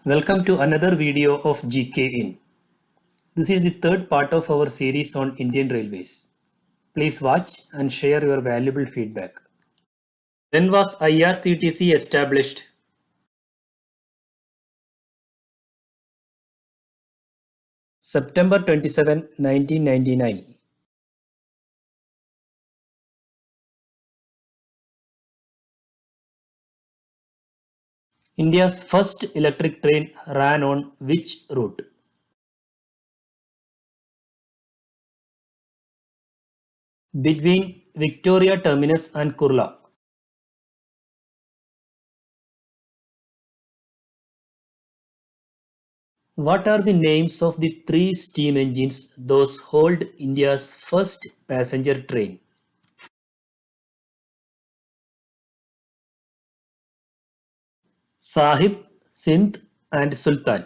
Welcome to another video of GK In. This is the third part of our series on Indian Railways. Please watch and share your valuable feedback. When was IRCTC established? September 27, 1999. India's first electric train ran on which route? Between Victoria Terminus and Kurla. What are the names of the three steam engines those hold India's first passenger train? Sahib, Sindh and Sultan.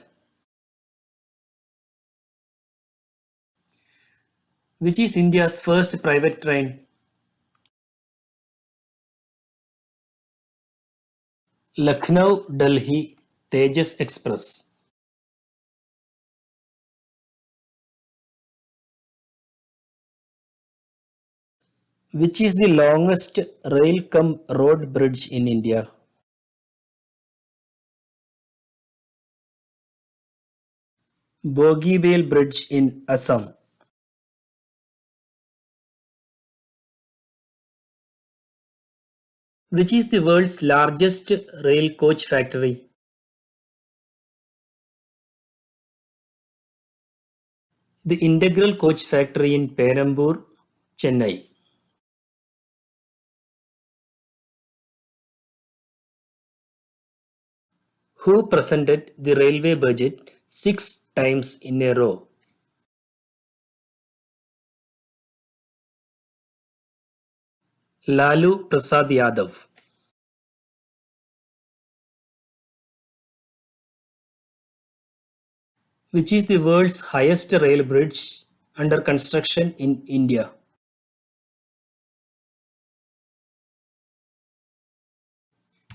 Which is India's first private train? Lucknow Delhi Tejas Express. Which is the longest rail cum road bridge in India? Bogibeel Bridge in Assam. Which is the world's largest rail coach factory? The Integral Coach Factory in Perambur, Chennai. Who presented the railway budget 6 times in a row? Lalu Prasad Yadav. Which is the world's highest rail bridge under construction in India?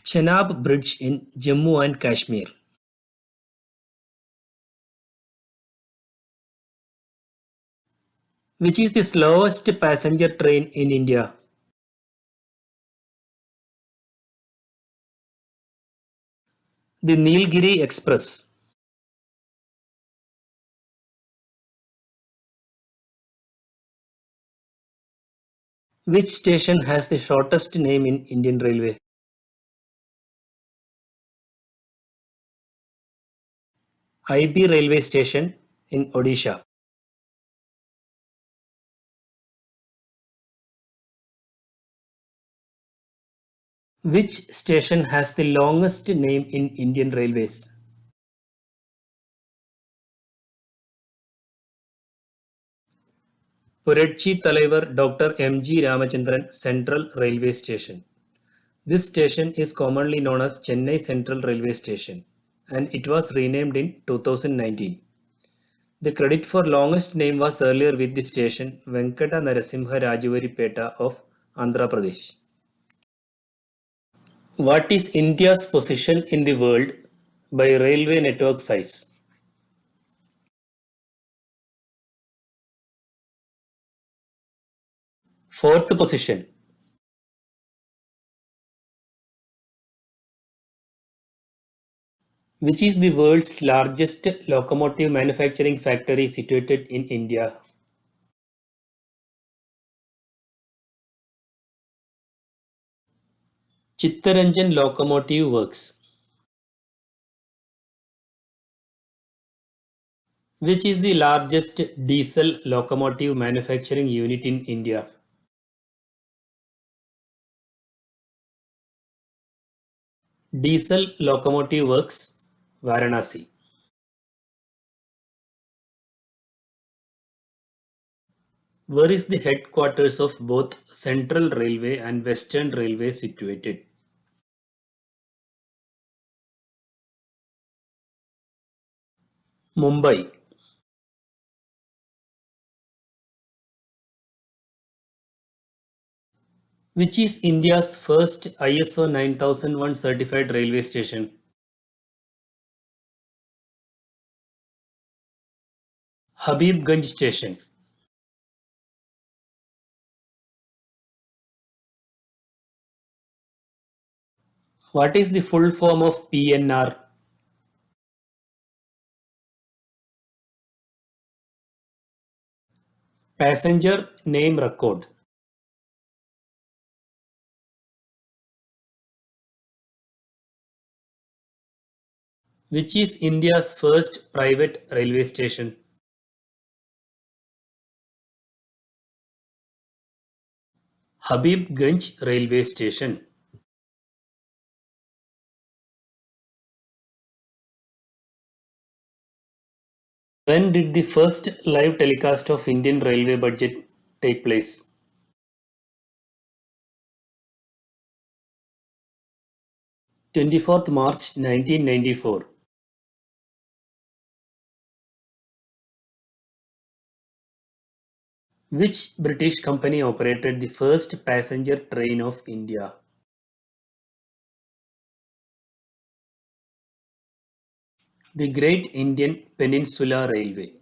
Chenab Bridge in Jammu and Kashmir. Which is the slowest passenger train in India? The Nilgiri Express. Which station has the shortest name in Indian Railway? IB Railway Station in Odisha. Which station has the longest name in Indian Railways? Puretchi Talaivar Dr. M.G. Ramachandran Central Railway Station. This station is commonly known as Chennai Central Railway Station and it was renamed in 2019. The credit for longest name was earlier with the station Venkata Narasimha Rajuvaripeta of Andhra Pradesh. What is India's position in the world by railway network size? Fourth position. Which is the world's largest locomotive manufacturing factory situated in India? Chittaranjan Locomotive Works. Which is the largest diesel locomotive manufacturing unit in India? Diesel Locomotive Works, Varanasi. Where is the headquarters of both Central Railway and Western Railway situated? Mumbai. Which is India's first ISO 9001 certified railway station? Habibganj Station. What is the full form of PNR? Passenger Name Record. Which is India's first private railway station? Habibganj Railway Station. When did the first live telecast of Indian Railway budget take place? 24th March 1994. Which British company operated the first passenger train of India? The Great Indian Peninsula Railway.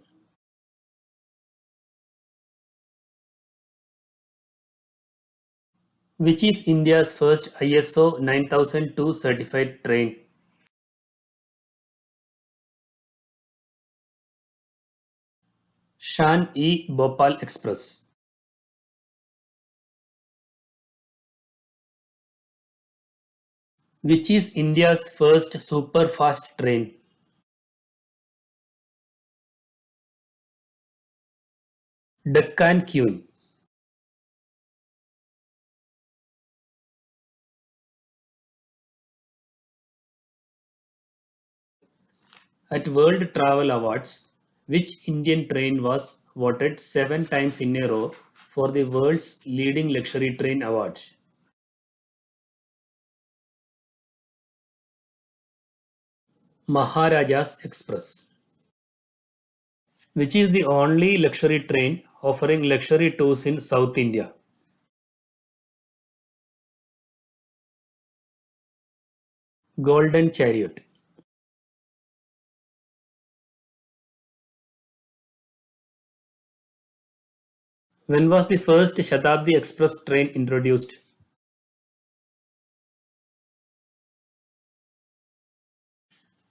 Which is India's first ISO 9002 certified train? Shan-e-Bhopal Express. Which is India's first super-fast train? Deccan Queen. At World Travel Awards, which Indian train was voted 7 times in a row for the world's leading luxury train award? Maharajas Express. Which is the only luxury train offering luxury tours in South India? Golden Chariot. When was the first Shatabdi Express train introduced?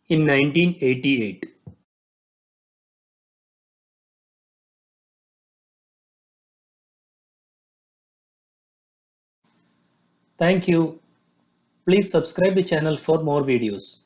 In 1988. Thank you. Please subscribe the channel for more videos.